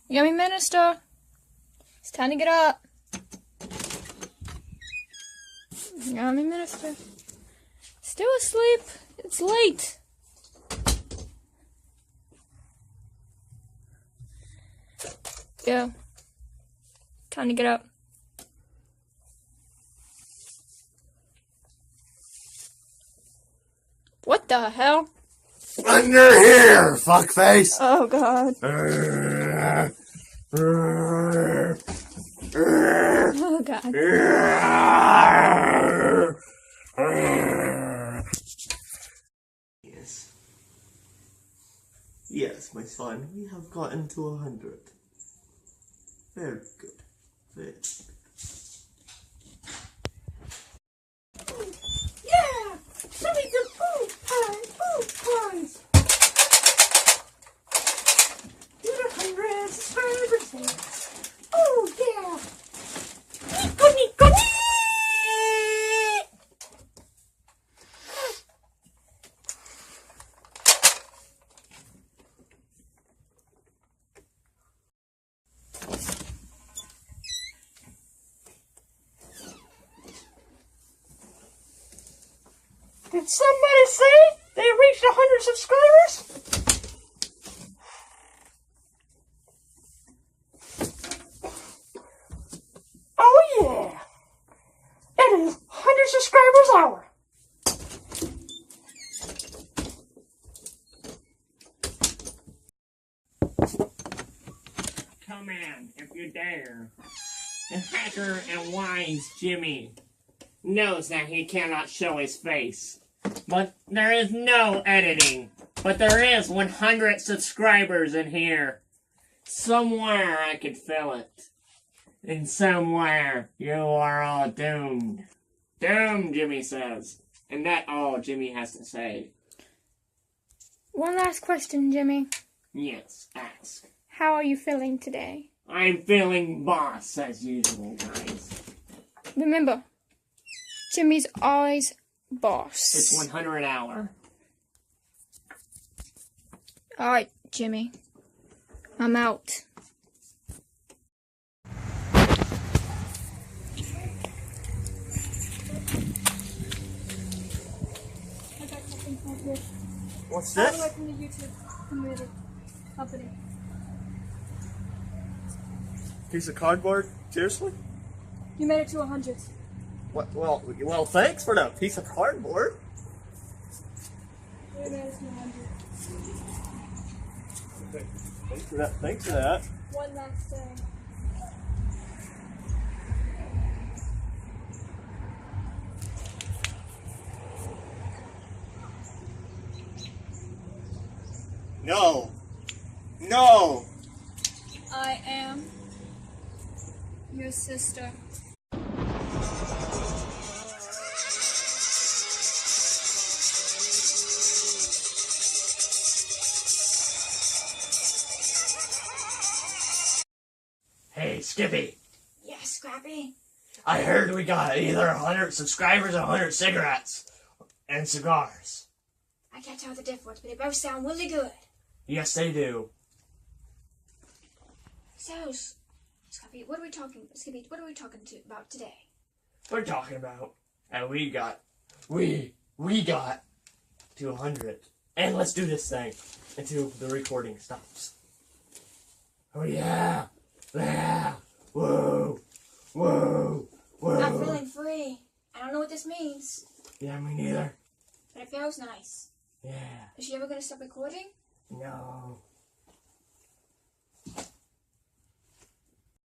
Yummy Minister. It's time to get up. Yummy Minister. Still asleep. It's late. Yeah. Time to get up. What the hell? Under here, fuckface! Oh god. Oh god. Yes. Yes, my son, we have gotten to 100. Very good. Very good. Yeah! Show me the food pies! Get 100 subscribers! Oh yeah! Nico! Did somebody say they reached 100 subscribers? Oh yeah! It is 100 subscribers hour! Come in, if you dare. The hacker and wise Jimmy knows that he cannot show his face. But there is no editing. But there is 100 subscribers in here. Somewhere I could fill it. And somewhere you are all doomed. Doomed, Jimmy says. And that's all Jimmy has to say. One last question, Jimmy. Yes, ask. How are you feeling today? I'm feeling boss as usual, guys. Remember, Jimmy's always boss. It's 100 an hour. Alright, Jimmy. I'm out. What's All the way this? from the YouTube community company. Piece of cardboard? Seriously? You made it to 100. What? Well, thanks for that piece of cardboard. You made it to 100. Okay. Thanks for that. One last thing. No. No. I am your sister. Hey, Skippy. Yeah, Scrappy. I heard we got either 100 subscribers or 100 cigarettes. And cigars. I can't tell the difference, but they both sound really good. Yes, they do. So, Scrappy, what are we talking about today? We're talking about, and we got to 100. And let's do this thing until the recording stops. Oh yeah. Yeah. Whoa. Whoa. Whoa. I'm feeling free. I don't know what this means, Yeah, me neither. but it feels nice. Yeah. Is she ever gonna stop recording? No.